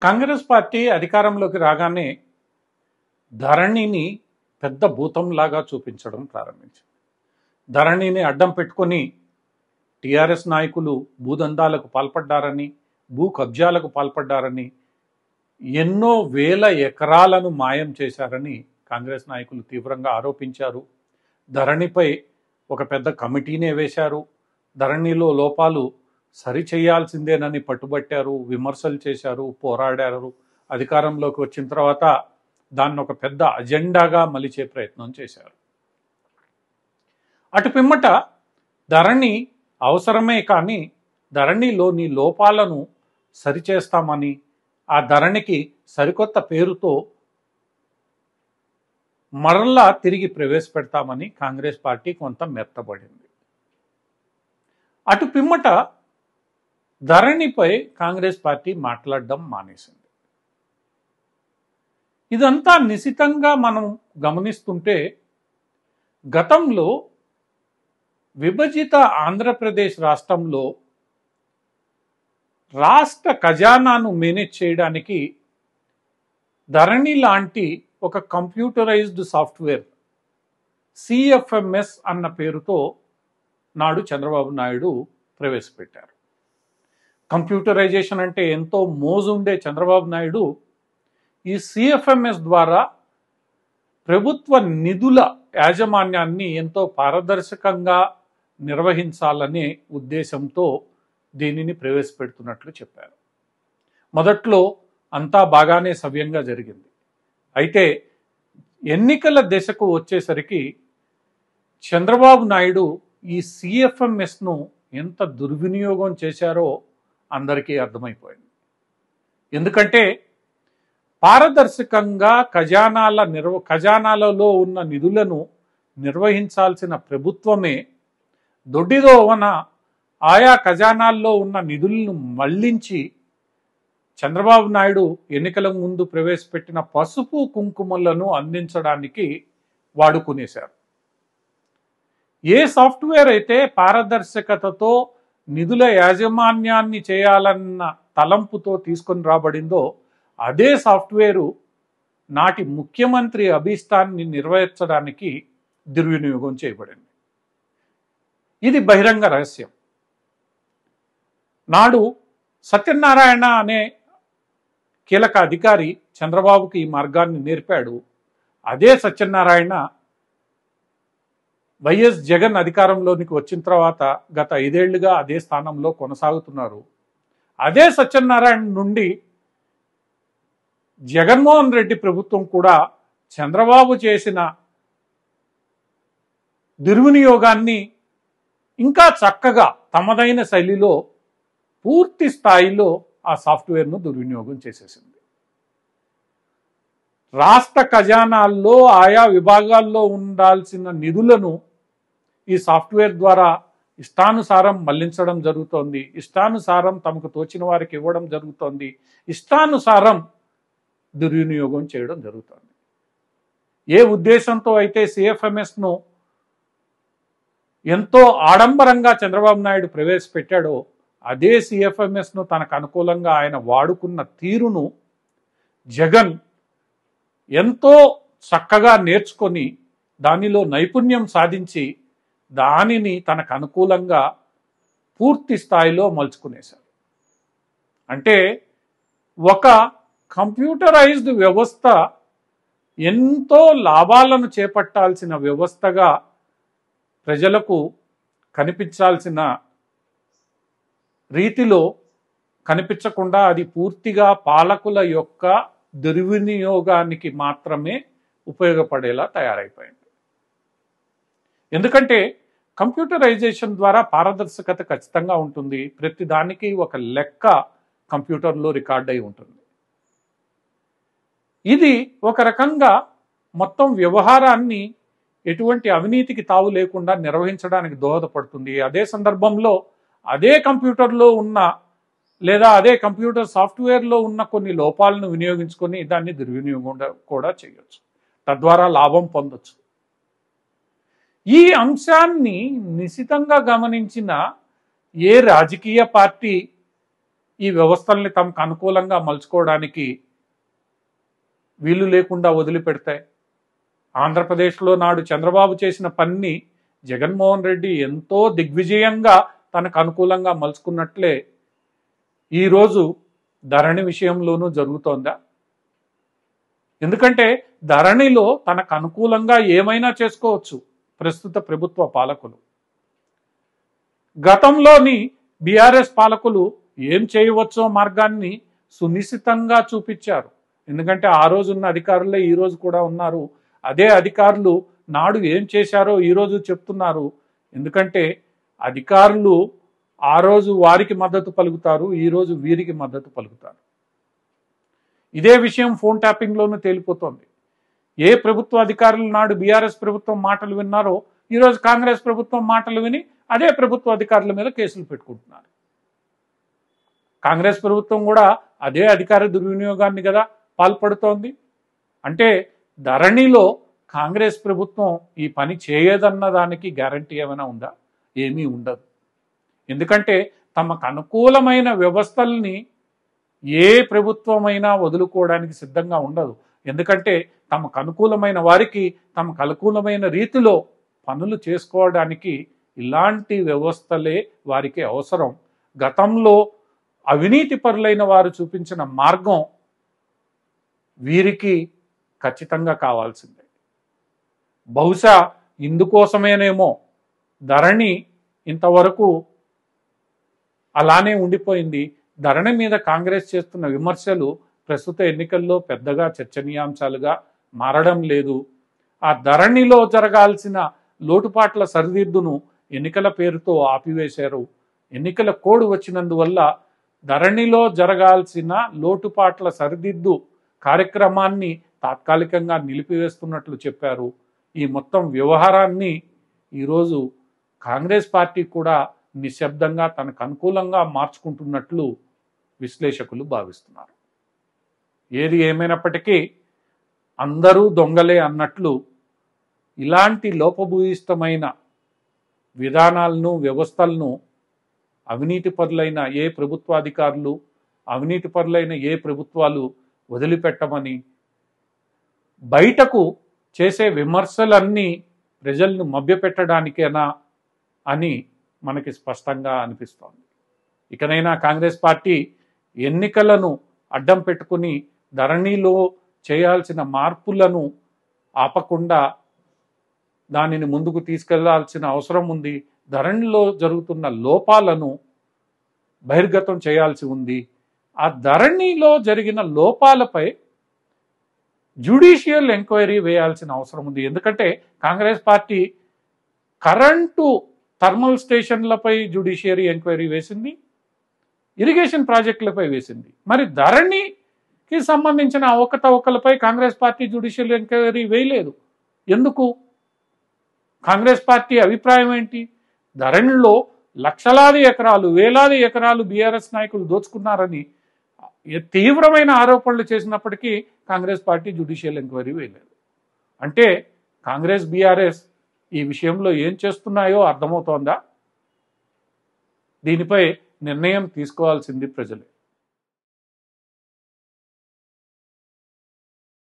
Congress party అధికారంలోకి రాగానే ధరణిని పెద్ద భూతంలాగా చూపించడం ప్రారంభించింది. ధరణిని అడ్డం పెట్టుకొని టీఆర్ఎస్ నాయకులు భూదందాలకు పాల్పడ్డారని, భూ కబ్జాలకు పాల్పడ్డారని, ఎన్నో వేల ఎకరాలను మాయం చేశారని కాంగ్రెస్ నాయకులు తీవ్రంగా ఆరోపించారు. ధరణిపై ఒక పెద్ద కమిటీనే వేశారు. ధరణిలో లోపాలు సరిచేయాల్సిందేనని పట్టుబట్టారు, విమర్శలు చేశారు, పోరాడారు. అధికారంలోకి వచ్చిన తర్వాత దాన్ని ఒక పెద్ద అజెండాగా మలిచే ప్రయత్నం చేశారు. అటు పిమ్మట ధరణి అవసరమే కానీ ధరణిలోని లోపాలను సరిచేస్తామని, ఆ ధరణికి సరికొత్త పేరుతో మరలా తిరిగి ప్రవేశపెడతామని కాంగ్రెస్ పార్టీ కొంత మెత్తబడింది. అటు పిమ్మట ధరణిపై కాంగ్రెస్ పార్టీ మాట్లాడడం మానేసింది. ఇదంతా నిశితంగా మనం గమనిస్తుంటే గతంలో విభజిత ఆంధ్రప్రదేశ్ రాష్ట్రంలో రాష్ట్ర ఖజానాను మేనేజ్ చేయడానికి ధరణి లాంటి ఒక కంప్యూటరైజ్డ్ సాఫ్ట్వేర్ సిఎఫ్ఎంఎస్ అన్న పేరుతో నాడు చంద్రబాబు నాయుడు ప్రవేశపెట్టారు. కంప్యూటరైజేషన్ అంటే ఎంతో మోజుండే చంద్రబాబు నాయుడు ఈ సిఎఫ్ఎంఎస్ ద్వారా ప్రభుత్వ నిధుల యాజమాన్యాన్ని ఎంతో పారదర్శకంగా నిర్వహించాలనే ఉద్దేశంతో దీనిని ప్రవేశపెడుతున్నట్లు చెప్పారు. మొదట్లో అంతా బాగానే సవ్యంగా జరిగింది. అయితే ఎన్నికల దశకు వచ్చేసరికి చంద్రబాబు నాయుడు ఈ సిఎఫ్ఎంఎస్ను ఎంత దుర్వినియోగం చేశారో అందరికీ అర్థమైపోయింది. ఎందుకంటే పారదర్శకంగా ఖజానాలలో ఉన్న నిధులను నిర్వహించాల్సిన ప్రభుత్వమే దొడ్డిదోవన ఆయా ఖజానాల్లో ఉన్న నిధులను మళ్లించి చంద్రబాబు నాయుడు ఎన్నికల ముందు ప్రవేశపెట్టిన పసుపు కుంకుమలను అందించడానికి వాడుకునేశారు. ఏ సాఫ్ట్వేర్ అయితే పారదర్శకతతో నిధుల యాజమాన్యాన్ని చేయాలన్న తలంపుతో తీసుకొని రాబడిందో అదే సాఫ్ట్వేరు నాటి ముఖ్యమంత్రి అభీష్టాన్ని నెరవేర్చడానికి దుర్వినియోగం చేయబడింది. ఇది బహిరంగ రహస్యం. నాడు సత్యనారాయణ అనే కీలక అధికారి చంద్రబాబుకి ఈ మార్గాన్ని నేర్పాడు. అదే సత్యనారాయణ వైఎస్ జగన్ అధికారంలోనికి వచ్చిన తర్వాత గత 5 ఏళ్లుగా అదే స్థానంలో కొనసాగుతున్నారు. అదే సత్యనారాయణ నుండి జగన్మోహన్ రెడ్డి ప్రభుత్వం కూడా చంద్రబాబు చేసిన దుర్వినియోగాన్ని ఇంకా చక్కగా తమదైన శైలిలో పూర్తి స్థాయిలో ఆ సాఫ్ట్వేర్ను దుర్వినియోగం చేసేసింది. రాష్ట్ర ఖజానాల్లో ఆయా విభాగాల్లో ఉండాల్సిన నిధులను ఈ సాఫ్ట్వేర్ ద్వారా ఇష్టానుసారం మళ్లించడం జరుగుతోంది. ఇష్టానుసారం తమకు తోచిన వారికి ఇవ్వడం జరుగుతోంది. ఇష్టానుసారం దుర్వినియోగం చేయడం జరుగుతోంది. ఏ ఉద్దేశంతో అయితే సిఎఫ్ఎంఎస్ను ఎంతో ఆడంబరంగా చంద్రబాబు నాయుడు ప్రవేశపెట్టాడో అదే సిఎఫ్ఎంఎస్ను తనకు అనుకూలంగా ఆయన వాడుకున్న తీరును జగన్ ఎంతో చక్కగా నేర్చుకొని దానిలో నైపుణ్యం సాధించి దానిని తనకు అనుకూలంగా పూర్తి స్థాయిలో మలుచుకునేశారు. అంటే ఒక కంప్యూటరైజ్డ్ వ్యవస్థ ఎంతో లాభాలను చేపట్టాల్సిన వ్యవస్థగా ప్రజలకు కనిపించాల్సిన రీతిలో కనిపించకుండా అది పూర్తిగా పాలకుల యొక్క దుర్వినియోగానికి మాత్రమే ఉపయోగపడేలా తయారైపోయింది. ఎందుకంటే కంప్యూటరైజేషన్ ద్వారా పారదర్శకత ఖచ్చితంగా ఉంటుంది. ప్రతి దానికి ఒక లెక్క కంప్యూటర్లో రికార్డ్ అయి ఉంటుంది. ఇది ఒక రకంగా మొత్తం వ్యవహారాన్ని ఎటువంటి అవినీతికి తావు లేకుండా నిర్వహించడానికి దోహదపడుతుంది. అదే సందర్భంలో అదే కంప్యూటర్లో ఉన్న లేదా అదే కంప్యూటర్ సాఫ్ట్వేర్లో ఉన్న కొన్ని లోపాలను వినియోగించుకొని దాన్ని దుర్వినియోగం కూడా చేయొచ్చు, తద్వారా లాభం పొందొచ్చు. ఈ అంశాన్ని నిశితంగా గమనించిన ఏ రాజకీయ పార్టీ ఈ వ్యవస్థల్ని తమకు అనుకూలంగా మలుచుకోవడానికి వీలు లేకుండా వదిలిపెడతాయి. ఆంధ్రప్రదేశ్లో నాడు చంద్రబాబు చేసిన పని జగన్మోహన్ రెడ్డి ఎంతో దిగ్విజయంగా తనకు అనుకూలంగా మలుచుకున్నట్లే ఈరోజు ధరణి విషయంలోనూ జరుగుతోందా? ఎందుకంటే ధరణిలో తనకు అనుకూలంగా ఏమైనా చేసుకోవచ్చు ప్రస్తుత ప్రభుత్వ పాలకులు. గతంలోని బీఆర్ఎస్ పాలకులు ఏం చేయవచ్చో మార్గాన్ని సునిశ్చితంగా చూపించారు. ఎందుకంటే ఆ రోజు ఉన్న అధికారులే ఈ రోజు కూడా ఉన్నారు. అదే అధికారులు నాడు ఏం చేశారో ఈరోజు చెప్తున్నారు. ఎందుకంటే అధికారులు ఆ రోజు వారికి మద్దతు పలుకుతారు, ఈరోజు వీరికి మద్దతు పలుకుతారు. ఇదే విషయం ఫోన్ ట్యాపింగ్లోనూ తేలిపోతోంది. ఏ ప్రభుత్వ అధికారులు నాడు బీఆర్ఎస్ ప్రభుత్వం మాటలు విన్నారో ఈరోజు కాంగ్రెస్ ప్రభుత్వం మాటలు విని అదే ప్రభుత్వ అధికారుల మీద కేసులు పెట్టుకుంటున్నారు. కాంగ్రెస్ ప్రభుత్వం కూడా అదే అధికార దుర్వినియోగాన్ని కదా పాల్పడుతోంది. అంటే ధరణిలో కాంగ్రెస్ ప్రభుత్వం ఈ పని చేయదన్న దానికి గ్యారంటీ ఏమైనా ఉందా? ఏమీ ఉండదు. ఎందుకంటే తమకు అనుకూలమైన వ్యవస్థల్ని ఏ ప్రభుత్వమైనా వదులుకోవడానికి సిద్ధంగా ఉండదు. ఎందుకంటే తమకు అనుకూలమైన వారికి తమకు అనుకూలమైన రీతిలో పనులు చేసుకోవడానికి ఇలాంటి వ్యవస్థలే వారికి అవసరం. గతంలో అవినీతి పరులైన వారు చూపించిన మార్గం వీరికి ఖచ్చితంగా కావాల్సిందే. బహుశా ఇందుకోసమేనేమో ధరణి ఇంతవరకు అలానే ఉండిపోయింది. ధరణి మీద కాంగ్రెస్ చేస్తున్న విమర్శలు ప్రస్తుత ఎన్నికల్లో పెద్దగా చర్చనీయాంశాలుగా మారడం లేదు. ఆ ధరణిలో జరగాల్సిన లోటుపాట్ల సరిదిద్దును ఎన్నికల పేరుతో ఆపివేశారు. ఎన్నికల కోడ్ వచ్చినందువల్ల ధరణిలో జరగాల్సిన లోటుపాట్ల సరిదిద్దు కార్యక్రమాన్ని తాత్కాలికంగా నిలిపివేస్తున్నట్లు చెప్పారు. ఈ మొత్తం వ్యవహారాన్ని ఈరోజు కాంగ్రెస్ పార్టీ కూడా నిశ్శబ్దంగా తనకు అనుకూలంగా మార్చుకుంటున్నట్లు విశ్లేషకులు భావిస్తున్నారు. ఏది ఏమైనప్పటికీ అందరూ దొంగలే అన్నట్లు ఇలాంటి లోపభూయిష్టమైన విధానాలను వ్యవస్థలను అవినీతిపరులైన ఏ ప్రభుత్వాధికారులు అవినీతిపరులైన ఏ ప్రభుత్వాలు వదిలిపెట్టమని, బయటకు చేసే విమర్శలన్నీ ప్రజలను మభ్యపెట్టడానికేనా అని మనకి స్పష్టంగా అనిపిస్తోంది. ఇకనైనా కాంగ్రెస్ పార్టీ ఎన్నికలను అడ్డం పెట్టుకుని ధరణిలో చేయాల్సిన మార్పులను ఆపకుండా దానిని ముందుకు తీసుకెళ్లాల్సిన అవసరం ఉంది. ధరణిలో జరుగుతున్న లోపాలను బహిర్గతం చేయాల్సి ఉంది. ఆ ధరణిలో జరిగిన లోపాలపై జ్యుడిషియల్ ఎంక్వైరీ వేయాల్సిన అవసరం ఉంది. ఎందుకంటే కాంగ్రెస్ పార్టీ కరెంటు థర్మల్ స్టేషన్లపై జ్యుడిషియరీ ఎంక్వైరీ వేసింది, ఇరిగేషన్ ప్రాజెక్టులపై వేసింది. మరి ధరణికి సంబంధించిన అవకతవకలపై కాంగ్రెస్ పార్టీ జ్యుడిషియల్ ఎంక్వైరీ వేయలేదు. ఎందుకు? కాంగ్రెస్ పార్టీ అభిప్రాయం ఏంటి? ధరణిలో లక్షలాది ఎకరాలు వేలాది ఎకరాలు బీఆర్ఎస్ నాయకులు దోచుకున్నారని తీవ్రమైన ఆరోపణలు చేసినప్పటికీ కాంగ్రెస్ పార్టీ జ్యుడిషియల్ ఎంక్వైరీ వేయలేదు. అంటే కాంగ్రెస్ బీఆర్ఎస్ ఈ విషయంలో ఏం చేస్తున్నాయో అర్థమవుతోందా? దీనిపై నిర్ణయం తీసుకోవాల్సింది ప్రజలే.